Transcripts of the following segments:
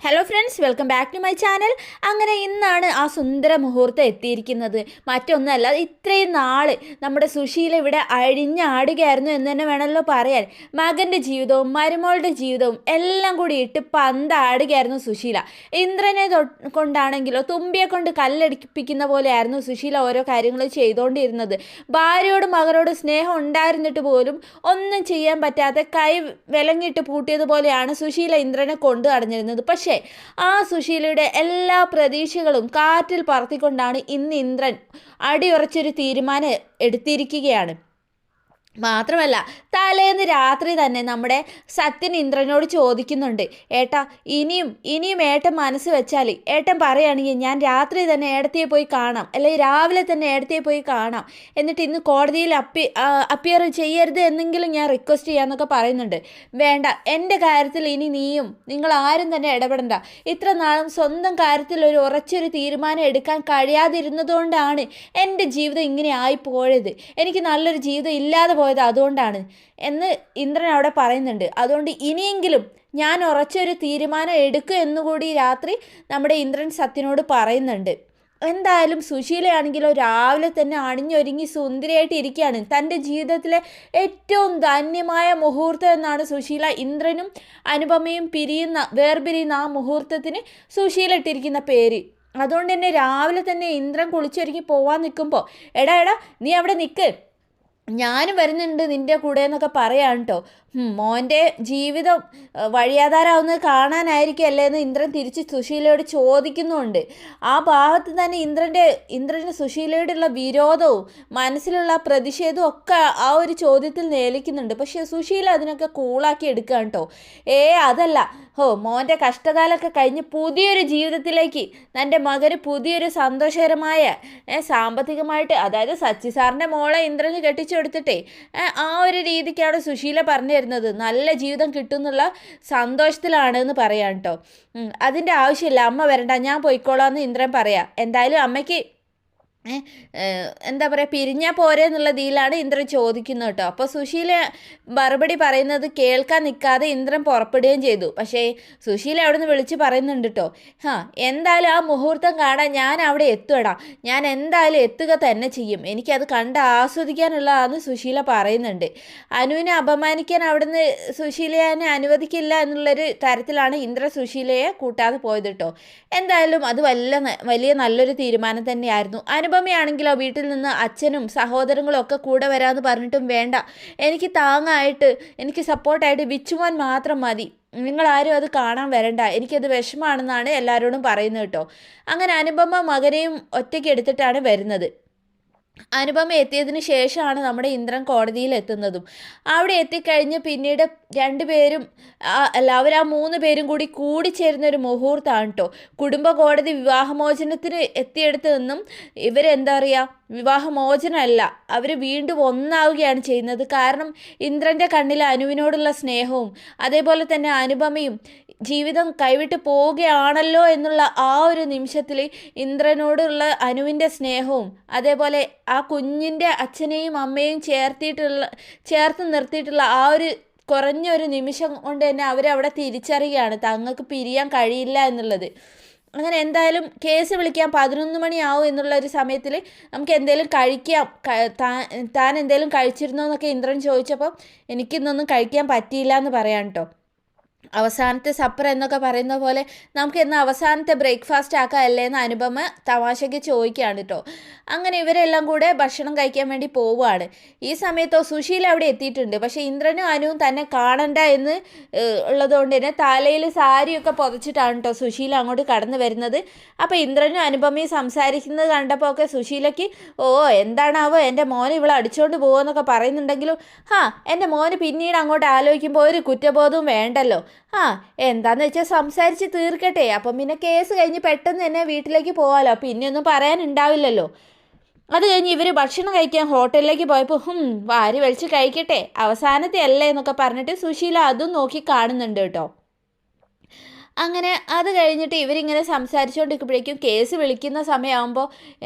Hello friends, welcome back to my channel. അങ്ങനെ ഇന്നാണ് ആ സുന്ദര മുഹൂർത്തം എത്തിയിരിക്കുന്നത്. മറ്റൊന്നല്ല, ഇത്രയും നാൾ നമ്മുടെ സുശീല ഇവിടെ അഴിഞ്ഞാടുകയായിരുന്നു എന്ന് തന്നെ വേണമല്ലോ പറയാൻ. മകൻ്റെ ജീവിതവും മരുമോളുടെ ജീവിതവും എല്ലാം കൂടി ഇട്ട് പന്താടുകയായിരുന്നു സുശീല. ഇന്ദ്രനെ കൊണ്ടാണെങ്കിലോ തുമ്പിയെ കൊണ്ട് കല്ലടിപ്പിക്കുന്ന പോലെയായിരുന്നു സുശീല ഓരോ കാര്യങ്ങൾ ചെയ്തുകൊണ്ടിരുന്നത്. ഭാര്യയോടും മകനോടും സ്നേഹം ഉണ്ടായിരുന്നിട്ട് പോലും ഒന്നും ചെയ്യാൻ പറ്റാതെ കൈ വിലങ്ങിട്ട് പൂട്ടിയതുപോലെയാണ് സുശീല ഇന്ദ്രനെ കൊണ്ടു നടന്നിരുന്നത്. പക്ഷേ ആ സുശീലയുടെ എല്ലാ പ്രതീക്ഷകളും കാറ്റിൽ പറത്തിക്കൊണ്ടാണ് ഇന്ന് ഇന്ദ്രൻ അടിയുറച്ചൊരു തീരുമാനം എടുത്തിരിക്കുകയാണ്. മാത്രമല്ല, തലേന്ന് രാത്രി തന്നെ നമ്മുടെ സത്യൻ ഇന്ദ്രനോട് ചോദിക്കുന്നുണ്ട്, ഏട്ടാ ഇനിയും ഏട്ടൻ മനസ്സ് വെച്ചാൽ ഏട്ടൻ പറയുകയാണെങ്കിൽ ഞാൻ രാത്രി തന്നെ ഏടത്തിയെ പോയി കാണാം, അല്ലെങ്കിൽ രാവിലെ തന്നെ ഏടത്തിയെ പോയി കാണാം, എന്നിട്ട് ഇന്ന് കോടതിയിൽ അപ്പിയർ ചെയ്യരുത് എന്നെങ്കിലും ഞാൻ റിക്വസ്റ്റ് ചെയ്യാമെന്നൊക്കെ പറയുന്നുണ്ട്. വേണ്ട, എൻ്റെ കാര്യത്തിൽ ഇനി നിങ്ങൾ ആരും തന്നെ ഇടപെടണ്ട. ഇത്ര നാളും സ്വന്തം കാര്യത്തിൽ ഒരു ഉറച്ചൊരു തീരുമാനം എടുക്കാൻ കഴിയാതിരുന്നതുകൊണ്ടാണ് എൻ്റെ ജീവിതം ഇങ്ങനെ ആയിപ്പോയത്. എനിക്ക് നല്ലൊരു ജീവിതം ഇല്ലാതെ പോയത് അതുകൊണ്ടാണ് എന്ന് ഇന്ദ്രൻ അവിടെ പറയുന്നുണ്ട്. അതുകൊണ്ട് ഇനിയെങ്കിലും ഞാൻ ഉറച്ചൊരു തീരുമാനം എടുക്കും എന്നുകൂടി രാത്രി നമ്മുടെ ഇന്ദ്രൻ സത്യനോട് പറയുന്നുണ്ട്. എന്തായാലും സുശീലയാണെങ്കിലോ രാവിലെ തന്നെ അണിഞ്ഞൊരുങ്ങി സുന്ദരിയായിട്ട് ഇരിക്കുകയാണ്. തൻ്റെ ജീവിതത്തിലെ ഏറ്റവും ധന്യമായ മുഹൂർത്തം എന്നാണ് സുശീല ഇന്ദ്രനും അനുപമയും വേർപിരിയുന്ന ആ മുഹൂർത്തത്തിന് സുശീല ഇട്ടിരിക്കുന്ന പേര്. അതുകൊണ്ട് തന്നെ രാവിലെ തന്നെ ഇന്ദ്രൻ കുളിച്ചൊരുങ്ങി പോവാൻ നിൽക്കുമ്പോൾ, എടാ നീ അവിടെ നിൽക്ക്, ഞാനും വരുന്നുണ്ട് നിൻ്റെ കൂടെ എന്നൊക്കെ പറയാൻ കേട്ടോ. മോൻ്റെ ജീവിതം വഴിയാധാരാവുന്നത് കാണാനായിരിക്കും എന്ന് ഇന്ദ്രൻ തിരിച്ച് സുശീലയോട് ചോദിക്കുന്നുണ്ട്. ആ ഭാഗത്ത് തന്നെ ഇന്ദ്രന് സുശീലയോടുള്ള വിരോധവും മനസ്സിലുള്ള പ്രതിഷേധവും ഒക്കെ ആ ഒരു ചോദ്യത്തിൽ നേലിക്കുന്നുണ്ട്. പക്ഷേ സുശീല അതിനൊക്കെ കൂളാക്കി എടുക്കുക കേട്ടോ. അതല്ല, മോൻ്റെ കഷ്ടകാലമൊക്കെ കഴിഞ്ഞ് പുതിയൊരു ജീവിതത്തിലേക്ക് തൻ്റെ മകന് പുതിയൊരു സന്തോഷകരമായ സാമ്പത്തികമായിട്ട്, അതായത് സച്ചി സാറിൻ്റെ മോളെ ഇന്ദ്രന് കെട്ടിച്ചെടുത്തിട്ടേ ആ ഒരു രീതിക്കാണ് സുശീല പറഞ്ഞു തരുന്നത്. നല്ല ജീവിതം കിട്ടുന്നുള്ള സന്തോഷത്തിലാണ് എന്ന് പറയാം കേട്ടോ. അതിൻ്റെ ആവശ്യമില്ല, അമ്മ വരണ്ട, ഞാൻ പോയിക്കോളാം എന്ന് ഇന്ദ്രൻ പറയാം. എന്തായാലും അമ്മയ്ക്ക് എന്താ പറയുക, പിരിഞ്ഞാൽ പോരെ എന്നുള്ള ഇതിലാണ് ഇന്ദ്രൻ ചോദിക്കുന്നത് കേട്ടോ. അപ്പോൾ സുശീല മറുപടി പറയുന്നത് കേൾക്കാൻ നിൽക്കാതെ ഇന്ദ്രൻ പുറപ്പെടുകയും ചെയ്തു. പക്ഷേ സുശീല അവിടെ നിന്ന് വിളിച്ച് പറയുന്നുണ്ട് കേട്ടോ, എന്തായാലും ആ മുഹൂർത്തം കാണാൻ ഞാൻ അവിടെ എത്തുകടാ, ഞാൻ എന്തായാലും എത്തുക തന്നെ ചെയ്യും, എനിക്കത് കണ്ട് ആസ്വദിക്കാനുള്ളതാണെന്ന് സുശീല പറയുന്നുണ്ട്. അനുവിനെ അപമാനിക്കാൻ അവിടുന്ന് സുശീലയെ അനുവദിക്കില്ല എന്നുള്ളൊരു തരത്തിലാണ് ഇന്ദ്രൻ സുശീലയെ കൂട്ടാതെ പോയത് കേട്ടോ. എന്തായാലും അത് വലിയ നല്ലൊരു തീരുമാനം തന്നെയായിരുന്നു. അനുപമയാണെങ്കിലോ വീട്ടിൽ നിന്ന് അച്ഛനും സഹോദരങ്ങളും ഒക്കെ കൂടെ വരാമെന്ന് പറഞ്ഞിട്ടും വേണ്ട, എനിക്ക് താങ്ങായിട്ട് എനിക്ക് സപ്പോർട്ടായിട്ട് വിച്ചുമോൻ മാത്രം മതി, നിങ്ങളാരും അത് കാണാൻ വരണ്ട, എനിക്കത് വിഷമാണെന്നാണ് എല്ലാവരോടും പറയുന്നത് കേട്ടോ. അങ്ങനെ അനുപമ മകനെയും ഒറ്റയ്ക്ക് എടുത്തിട്ടാണ് വരുന്നത്. അനുപമ എത്തിയതിന് ശേഷമാണ് നമ്മുടെ ഇന്ദ്രൻ കോടതിയിൽ എത്തുന്നതും. അവിടെ എത്തിക്കഴിഞ്ഞ് പിന്നീട് രണ്ടുപേരും അവർ ആ 3 പേരും കൂടിച്ചേരുന്ന ഒരു മുഹൂർത്തമാണ് കേട്ടോ. കുടുംബ കോടതി വിവാഹമോചനത്തിന് എത്തിയെടുത്ത് നിന്നും ഇവരെന്താ പറയുക, വിവാഹമോചനമല്ല, അവർ വീണ്ടും ഒന്നാവുകയാണ് ചെയ്യുന്നത്. കാരണം ഇന്ദ്രൻ്റെ കണ്ണിൽ അനുവിനോടുള്ള സ്നേഹവും അതേപോലെ തന്നെ അനുപമയും ജീവിതം കൈവിട്ട് പോവുകയാണല്ലോ എന്നുള്ള ആ ഒരു നിമിഷത്തിൽ ഇന്ദ്രനോടുള്ള അനുവിൻ്റെ സ്നേഹവും അതേപോലെ ആ കുഞ്ഞിൻ്റെ അച്ഛനെയും അമ്മയും ചേർത്ത് നിർത്തിയിട്ടുള്ള ആ ഒരു കുറഞ്ഞൊരു നിമിഷം കൊണ്ട് തന്നെ അവരവിടെ തിരിച്ചറിയുകയാണ് തങ്ങൾക്ക് പിരിയാൻ കഴിയില്ല എന്നുള്ളത്. അങ്ങനെ എന്തായാലും കേസ് വിളിക്കാൻ 11 മണിയാവും എന്നുള്ളൊരു സമയത്തിൽ നമുക്ക് എന്തെങ്കിലും കഴിക്കാം, താൻ എന്തെങ്കിലും കഴിച്ചിരുന്നോ എന്നൊക്കെ ഇന്ദ്രൻ ചോദിച്ചപ്പോൾ എനിക്കിന്നൊന്നും കഴിക്കാൻ പറ്റിയില്ല എന്ന് പറയാം കേട്ടോ. അവസാനത്തെ സപ്പർ എന്നൊക്കെ പറയുന്ന പോലെ നമുക്ക് ഇന്ന് അവസാനത്തെ ബ്രേക്ക്ഫാസ്റ്റ് ആക്കാമല്ലേ എന്ന് അനുപമ തമാശയ്ക്ക് ചോദിക്കുകയാണ് കേട്ടോ. അങ്ങനെ ഇവരെല്ലാം കൂടെ ഭക്ഷണം കഴിക്കാൻ വേണ്ടി പോവുകയാണ്. ഈ സമയത്തോ സുശീല അവിടെ എത്തിയിട്ടുണ്ട്. പക്ഷേ ഇന്ദ്രനും അനുവും തന്നെ കാണണ്ട എന്ന് ഉള്ളതുകൊണ്ട് തന്നെ തലയിൽ സാരിയൊക്കെ പുതച്ചിട്ടാണ് കേട്ടോ സുശീല അങ്ങോട്ട് കടന്നു വരുന്നത്. അപ്പോൾ ഇന്ദ്രനും അനുപമയും സംസാരിക്കുന്നത് കണ്ടപ്പോൾ ഒക്കെ സുശീലയ്ക്ക് എന്താണാവോ എൻ്റെ മോനെ ഇവളെ അടിച്ചുകൊണ്ട് പോകുമെന്നൊക്കെ പറയുന്നുണ്ടെങ്കിലും എൻ്റെ മോന് പിന്നീട് അങ്ങോട്ട് ആലോചിക്കുമ്പോൾ ഒരു കുറ്റബോധവും വേണ്ടല്ലോ, എന്താന്ന് വെച്ചാൽ സംസാരിച്ച് തീർക്കട്ടെ, അപ്പം പിന്നെ കേസ് കഴിഞ്ഞ് പെട്ടെന്ന് തന്നെ വീട്ടിലേക്ക് പോകാമല്ലോ, പിന്നെയൊന്നും പറയാനുണ്ടാവില്ലല്ലോ. അത് കഴിഞ്ഞ് ഇവർ ഭക്ഷണം കഴിക്കാൻ ഹോട്ടലിലേക്ക് പോയപ്പോൾ വാരി വലിച്ച് കഴിക്കട്ടെ, അവസാനത്തെ അല്ലേ എന്നൊക്കെ പറഞ്ഞിട്ട് സുശീല അതും നോക്കി കാണുന്നുണ്ട് കേട്ടോ. അങ്ങനെ അത് കഴിഞ്ഞിട്ട് ഇവരിങ്ങനെ സംസാരിച്ചുകൊണ്ടിരിക്കുമ്പോഴേക്കും കേസ് വിളിക്കുന്ന സമയമാകുമ്പോൾ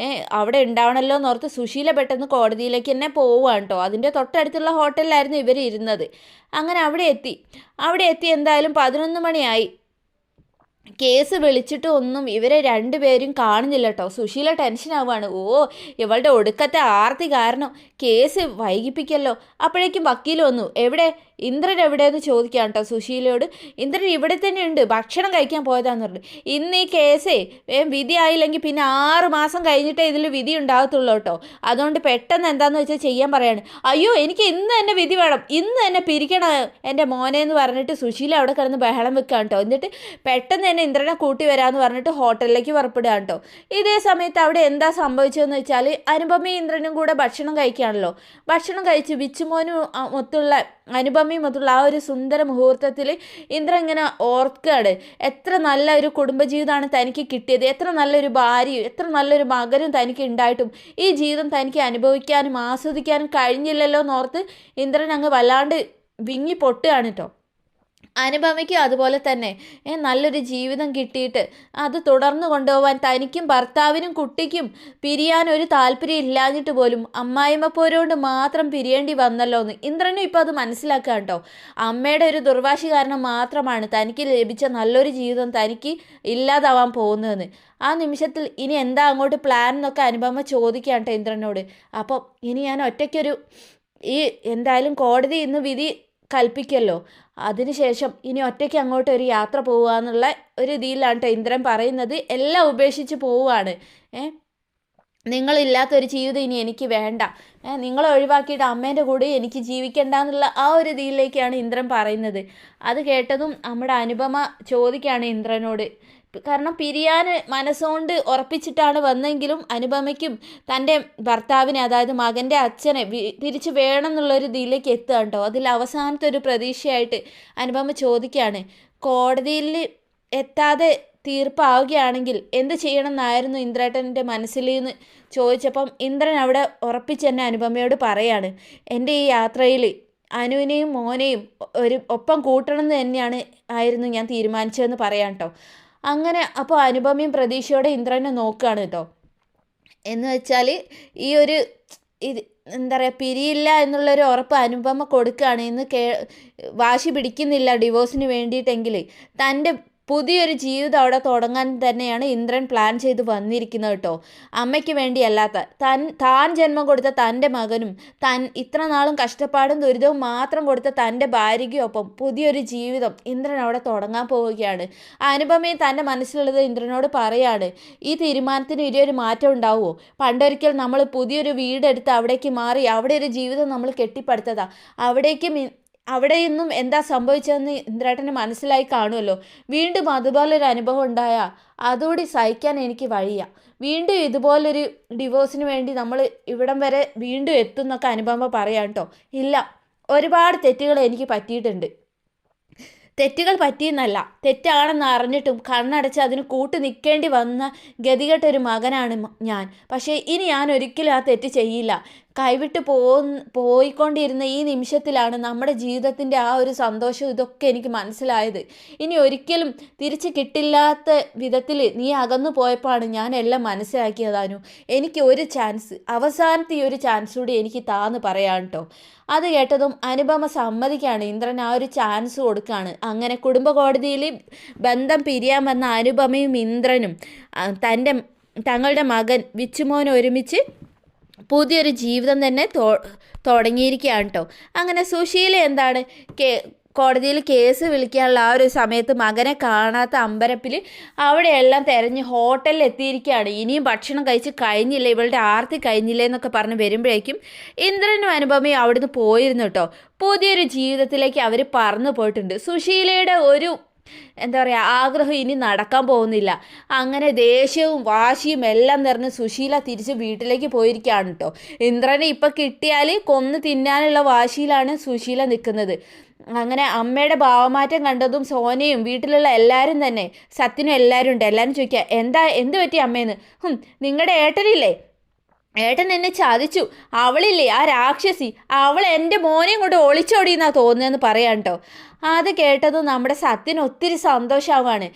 അവിടെ ഉണ്ടാവണമല്ലോ എന്നോർത്ത് സുശീല പെട്ടെന്ന് കോടതിയിലേക്ക് തന്നെ പോവുകയാണ് കേട്ടോ. അതിൻ്റെ തൊട്ടടുത്തുള്ള ഹോട്ടലിലായിരുന്നു ഇവർ ഇരുന്നത്. അങ്ങനെ അവിടെ എത്തി എന്തായാലും 11 മണിയായി. കേസ് വിളിച്ചിട്ട് ഒന്നും ഇവരെ രണ്ടുപേരും കാണുന്നില്ല കേട്ടോ. സുശീല ടെൻഷനാവുകയാണ്. ഇവളുടെ ഒടുക്കത്തെ ആർത്തി കാരണം കേസ് വൈകിപ്പിക്കല്ലോ. അപ്പോഴേക്കും വക്കീൽ വന്നു. ഇന്ദ്രൻ എവിടെയെന്ന് ചോദിക്കാം കേട്ടോ സുശീലയോട്. ഇന്ദ്രൻ ഇവിടെ തന്നെ ഉണ്ട്, ഭക്ഷണം കഴിക്കാൻ പോയതാന്ന് പറഞ്ഞു. ഇന്ന് ഈ കേസേ വിധി ആയില്ലെങ്കിൽ പിന്നെ 6 മാസം കഴിഞ്ഞിട്ടേ ഇതിൽ വിധി ഉണ്ടാകത്തുള്ളൂ കേട്ടോ. അതുകൊണ്ട് പെട്ടെന്ന് എന്താണെന്ന് വെച്ചാൽ ചെയ്യാൻ പറയാണ്. അയ്യോ, എനിക്ക് ഇന്ന് തന്നെ വിധി വേണം, ഇന്ന് തന്നെ പിരിക്കണം എൻ്റെ മോനെ എന്ന് പറഞ്ഞിട്ട് സുശീല അവിടെ കിടന്ന് ബഹളം വെക്കുകയാണ് കേട്ടോ. എന്നിട്ട് പെട്ടെന്ന് തന്നെ ഇന്ദ്രനെ കൂട്ടി വരാമെന്ന് പറഞ്ഞിട്ട് ഹോട്ടലിലേക്ക് പുറപ്പെടുകയാണ് കേട്ടോ. ഇതേ സമയത്ത് അവിടെ എന്താ സംഭവിച്ചതെന്ന് വെച്ചാൽ അനുപമയും ഇന്ദ്രനും കൂടെ ഭക്ഷണം കഴിക്കുകയാണല്ലോ. ഭക്ഷണം കഴിച്ച് ബിച്ചുമോനും മൊത്തമുള്ള അനുപമയും മൊത്തമുള്ള ആ ഒരു സുന്ദര മുഹൂർത്തത്തിൽ ഇന്ദ്രൻ ഇങ്ങനെ ഓർക്കുകയാണ്. എത്ര നല്ല ഒരു കുടുംബജീവിതമാണ് തനിക്ക് കിട്ടിയത്, എത്ര നല്ലൊരു ഭാര്യയും എത്ര നല്ലൊരു മകനും തനിക്ക് ഉണ്ടായിട്ടും ഈ ജീവിതം തനിക്ക് അനുഭവിക്കാനും ആസ്വദിക്കാനും കഴിഞ്ഞില്ലല്ലോ എന്നോർത്ത് ഇന്ദ്രൻ അങ്ങ് വല്ലാണ്ട് വിങ്ങി പൊട്ടുകയാണ് കേട്ടോ. അനുപമയ്ക്കും അതുപോലെ തന്നെ നല്ലൊരു ജീവിതം കിട്ടിയിട്ട് അത് തുടർന്ന് കൊണ്ടുപോകാൻ തനിക്കും ഭർത്താവിനും കുട്ടിക്കും പിരിയാൻ ഒരു താല്പര്യം ഇല്ലാഞ്ഞിട്ട് പോലും അമ്മായിമ്മ പോരോണ്ട് മാത്രം പിരിയേണ്ടി വന്നല്ലോ എന്ന് ഇന്ദ്രനും ഇപ്പോൾ അത് മനസ്സിലാക്കുക കേട്ടോ. അമ്മയുടെ ഒരു ദുർവാശി കാരണം മാത്രമാണ് തനിക്ക് ലഭിച്ച നല്ലൊരു ജീവിതം തനിക്ക് ഇല്ലാതാവാൻ പോകുന്നതെന്ന്. ആ നിമിഷത്തിൽ ഇനി എന്താ അങ്ങോട്ട് പ്ലാൻ എന്നൊക്കെ അനുപമ ചോദിക്കുക കേട്ടോ ഇന്ദ്രനോട്. അപ്പോൾ ഇനി ഞാൻ ഒറ്റയ്ക്കൊരു എന്തായാലും കോടതി ഇന്ന് വിധി കൽപ്പിക്കല്ലോ, അതിനുശേഷം ഇനി ഒറ്റയ്ക്ക് അങ്ങോട്ട് ഒരു യാത്ര പോവുക എന്നുള്ള ഒരു രീതിയിലാണ് കേട്ടോ ഇന്ദ്രൻ പറയുന്നത്. എല്ലാം ഉപേക്ഷിച്ച് പോവുകയാണ്. നിങ്ങളില്ലാത്തൊരു ജീവിതം ഇനി എനിക്ക് വേണ്ട, നിങ്ങളെ ഒഴിവാക്കിയിട്ട് അമ്മേൻ്റെ കൂടെ എനിക്ക് ജീവിക്കണ്ട എന്നുള്ള ആ ഒരു രീതിയിലേക്കാണ് ഇന്ദ്രൻ പറയുന്നത്. അത് കേട്ടതും നമ്മുടെ അനുപമ ചോദിക്കുകയാണ് ഇന്ദ്രനോട്. കാരണം പിരിയാൻ മനസ്സുകൊണ്ട് ഉറപ്പിച്ചിട്ടാണ് വന്നെങ്കിലും അനുപമയ്ക്കും തൻ്റെ ഭർത്താവിനെ, അതായത് മകൻ്റെ അച്ഛനെ തിരിച്ച് വേണം എന്നുള്ളൊരു ഇതിലേക്ക് എത്തുക കേട്ടോ. അതിൽ അവസാനത്തെ ഒരു പ്രതീക്ഷയായിട്ട് അനുപമ ചോദിക്കുകയാണ്, കോടതിയിൽ എത്താതെ തീർപ്പാവുകയാണെങ്കിൽ എന്ത് ചെയ്യണമെന്നായിരുന്നു ഇന്ദ്രേട്ടൻ്റെ മനസ്സിൽ എന്ന് ചോദിച്ചപ്പം ഇന്ദ്രൻ അവിടെ ഉറപ്പിച്ച് തന്നെ അനുപമയോട് പറയാണ്, എൻ്റെ ഈ യാത്രയിൽ അനുവിനെയും മോനെയും ഒപ്പം കൂട്ടണമെന്ന് തന്നെയാണ് ഞാൻ തീരുമാനിച്ചതെന്ന് പറയാം കേട്ടോ. അങ്ങനെ അപ്പോൾ അനുപമയും പ്രതീക്ഷയോടെ ഇന്ദ്രനെ നോക്കുകയാണ് കേട്ടോ. എന്ന് വെച്ചാൽ ഈ ഒരു എന്താ പറയുക, പിരിയില്ല എന്നുള്ളൊരു ഉറപ്പ് അനുപമ കൊടുക്കുകയാണ്. ഇന്ന് വാശി പിടിക്കുന്നില്ല ഡിവോഴ്സിന് വേണ്ടിയിട്ടെങ്കിൽ തൻ്റെ പുതിയൊരു ജീവിതം അവിടെ തുടങ്ങാൻ തന്നെയാണ് ഇന്ദ്രൻ പ്ലാൻ ചെയ്ത് വന്നിരിക്കുന്നത് കേട്ടോ. അമ്മയ്ക്ക് വേണ്ടിയല്ലാത്ത താൻ ജന്മം കൊടുത്ത തൻ്റെ മകനും ഇത്ര നാളും കഷ്ടപ്പാടും ദുരിതവും മാത്രം കൊടുത്ത തൻ്റെ ഭാര്യയ്ക്കൊപ്പം പുതിയൊരു ജീവിതം ഇന്ദ്രൻ അവിടെ തുടങ്ങാൻ പോവുകയാണ്. അനുപമയും തൻ്റെ മനസ്സിലുള്ളത് ഇന്ദ്രനോട് പറയാണ്, ഈ തീരുമാനത്തിന് ഇനിയൊരു മാറ്റം ഉണ്ടാവുമോ? പണ്ടൊരിക്കൽ നമ്മൾ പുതിയൊരു വീടെടുത്ത് അവിടേക്ക് മാറി അവിടെ ഒരു ജീവിതം നമ്മൾ കെട്ടിപ്പടുത്തതാ. അവിടെ നിന്നും എന്താ സംഭവിച്ചതെന്ന് ഇന്ദ്രേട്ടന് മനസ്സിലായി കാണുമല്ലോ. വീണ്ടും അതുപോലൊരു അനുഭവം ഉണ്ടായാൽ അതുകൂടി സഹിക്കാൻ എനിക്ക് വഴിയ. വീണ്ടും ഇതുപോലൊരു ഡിവോഴ്സിന് വേണ്ടി നമ്മൾ ഇവിടം വരെ വീണ്ടും എത്തുന്നൊക്കെ അനുപമ പറയാം കേട്ടോ. ഇല്ല, ഒരുപാട് തെറ്റുകൾ എനിക്ക് പറ്റിയിട്ടുണ്ട്. തെറ്റുകൾ പറ്റിയെന്നല്ല, തെറ്റാണെന്ന് അറിഞ്ഞിട്ടും കണ്ണടച്ച് അതിന് കൂട്ട് നിൽക്കേണ്ടി വന്ന ഗതികെട്ടൊരു മകനാണ് ഞാൻ. പക്ഷേ ഇനി ഞാൻ ഒരിക്കലും ആ തെറ്റ് ചെയ്യില്ല. കൈവിട്ട് പോയിക്കൊണ്ടിരുന്ന ഈ നിമിഷത്തിലാണ് നമ്മുടെ ജീവിതത്തിൻ്റെ ആ ഒരു സന്തോഷം ഇതൊക്കെ എനിക്ക് മനസ്സിലായത്. ഇനി ഒരിക്കലും തിരിച്ച് കിട്ടില്ലാത്ത വിധത്തിൽ നീ അകന്നു പോയപ്പോഴാണ് ഞാൻ എല്ലാം മനസ്സിലാക്കിയതാനു. എനിക്ക് ഒരു ചാൻസ്, അവസാനത്തെ ഈ ഒരു ചാൻസ് കൂടി എനിക്ക് താന്ന് പറയാം കേട്ടോ. അത് കേട്ടതും അനുപമ സമ്മതിക്കുകയാണ്. ഇന്ദ്രൻ ആ ഒരു ചാൻസ് കൊടുക്കുകയാണ്. അങ്ങനെ കുടുംബ കോടതിയിൽ ബന്ധം പിരിയാൻ വന്ന അനുപമയും ഇന്ദ്രനും തങ്ങളുടെ മകൻ വിച്ചുമോൻ ഒരുമിച്ച് പുതിയൊരു ജീവിതം തന്നെ തുടങ്ങിയിരിക്കുകയാണ് കേട്ടോ. അങ്ങനെ സുശീല എന്താണ് കോടതിയിൽ കേസ് വിളിക്കാനുള്ള ആ ഒരു സമയത്ത് മകനെ കാണാത്ത അമ്പരപ്പിൽ അവിടെയെല്ലാം തിരഞ്ഞ് ഹോട്ടലിൽ എത്തിയിരിക്കുകയാണ്. ഇനിയും ഭക്ഷണം കഴിച്ച് കഴിഞ്ഞില്ല, ഇവളുടെ ആർത്തി കഴിഞ്ഞില്ല എന്നൊക്കെ പറഞ്ഞ് വരുമ്പോഴേക്കും ഇന്ദ്രനും അനുപമയും അവിടുന്ന് പോയിരുന്നു കേട്ടോ. പുതിയൊരു ജീവിതത്തിലേക്ക് അവർ പറന്നു പോയിട്ടുണ്ട്. സുശീലയുടെ ഒരു എന്താ പറയുക ആഗ്രഹം ഇനി നടക്കാൻ പോകുന്നില്ല. അങ്ങനെ ദേഷ്യവും വാശിയും എല്ലാം നിറഞ്ഞ് സുശീല തിരിച്ച് വീട്ടിലേക്ക് പോയിരിക്കുകയാണ് കേട്ടോ. ഇന്ദ്രനെ ഇപ്പം കിട്ടിയാൽ കൊന്ന് തിന്നാനുള്ള വാശിയിലാണ് സുശീല നിൽക്കുന്നത്. അങ്ങനെ അമ്മയുടെ ഭാവമാറ്റം കണ്ടതും സോനയും വീട്ടിലുള്ള എല്ലാവരും തന്നെ, സത്യനും എല്ലാവരും ഉണ്ട്. എല്ലാവരും ചോദിക്കുക, എന്ത് പറ്റി അമ്മേന്ന്? നിങ്ങളുടെ ഏട്ടനില്ലേ, ഏട്ടൻ എന്നെ ചതിച്ചു, അവളില്ലേ ആ രാക്ഷസി, അവൾ എൻ്റെ മോനെയും കൊണ്ട് ഒളിച്ചോടിയെന്നാണ് തോന്നുന്നതെന്ന് പറയാം കേട്ടോ. അത് കേട്ടതും നമ്മുടെ സത്യന് ഒത്തിരി സന്തോഷമാവാണ്.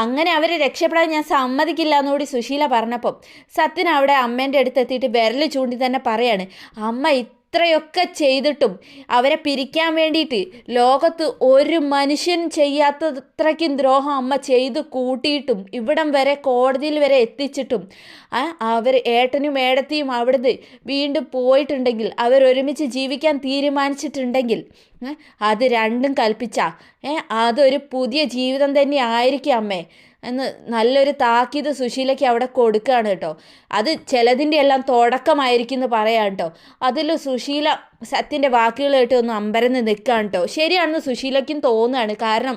അങ്ങനെ അവരെ രക്ഷപ്പെടാൻ ഞാൻ സമ്മതിക്കില്ല എന്നുകൂടി സുശീല പറഞ്ഞപ്പം സത്യൻ അവിടെ അമ്മേൻ്റെ അടുത്ത് എത്തിയിട്ട് വിരൽ ചൂണ്ടി തന്നെ പറയാണ്, അമ്മ ഇത്രയൊക്കെ ചെയ്തിട്ടും അവരെ പിരിക്കാൻ വേണ്ടിയിട്ട് ലോകത്ത് ഒരു മനുഷ്യനും ചെയ്യാത്തത്രയ്ക്കും ദ്രോഹം അമ്മ ചെയ്ത് കൂട്ടിയിട്ടും ഇവിടം വരെ കോടതിയിൽ വരെ എത്തിച്ചിട്ടും അവർ ഏട്ടനും ഏടത്തിയും അവിടുന്ന് വീണ്ടും പോയിട്ടുണ്ടെങ്കിൽ അവരൊരുമിച്ച് ജീവിക്കാൻ തീരുമാനിച്ചിട്ടുണ്ടെങ്കിൽ അത് രണ്ടും കൽപ്പിച്ച അതൊരു പുതിയ ജീവിതം തന്നെ ആയിരിക്കും അമ്മേ എന്ന് നല്ലൊരു താക്കീത് സുശീലയ്ക്ക് അവിടെ കൊടുക്കുകയാണ് കേട്ടോ. അത് ചിലതിൻ്റെ എല്ലാം തുടക്കമായിരിക്കും എന്ന് പറയാം കേട്ടോ. അതിൽ സുശീല സത്യൻ്റെ വാക്കുകൾ കേട്ട് ഒന്ന് അമ്പരന്ന് നിൽക്കുകയാണ് കേട്ടോ. ശരിയാണെന്ന് സുശീലയ്ക്കും തോന്നുകയാണ്. കാരണം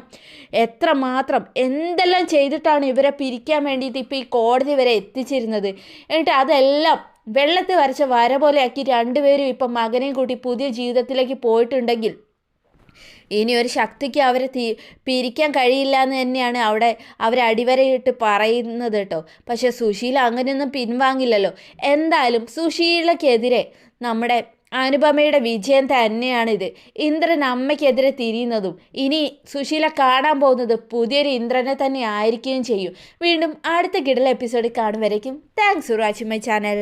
എത്രമാത്രം എന്തെല്ലാം ചെയ്തിട്ടാണ് ഇവരെ പിരിക്കാൻ വേണ്ടിയിട്ട് ഇപ്പോൾ ഈ കോടതി വരെ എത്തിച്ചിരുന്നത്. എന്നിട്ട് അതെല്ലാം വെള്ളത്തിൽ വരച്ച വര പോലെ ആക്കി രണ്ടുപേരും ഇപ്പം മകനെയും കൂട്ടി പുതിയ ജീവിതത്തിലേക്ക് പോയിട്ടുണ്ടെങ്കിൽ ഇനി ഒരു ശക്തിക്ക് അവരെ പിരിക്കാൻ കഴിയില്ല എന്ന് തന്നെയാണ് അവിടെ അവരെ അടിവരയിട്ട് പറയുന്നത് കേട്ടോ. പക്ഷെ സുശീല അങ്ങനെയൊന്നും പിൻവാങ്ങില്ലല്ലോ. എന്തായാലും സുശീലയ്ക്കെതിരെ നമ്മുടെ അനുപമയുടെ വിജയം തന്നെയാണിത്. ഇന്ദ്രൻ അമ്മയ്ക്കെതിരെ തിരിയുന്നതും ഇനി സുശീല കാണാൻ പോകുന്നത് പുതിയൊരു ഇന്ദ്രനെ തന്നെ ആയിരിക്കുകയും ചെയ്യും. വീണ്ടും അടുത്ത കിടൽ എപ്പിസോഡിൽ കാണും വരയ്ക്കും. Thanks for watching my channel.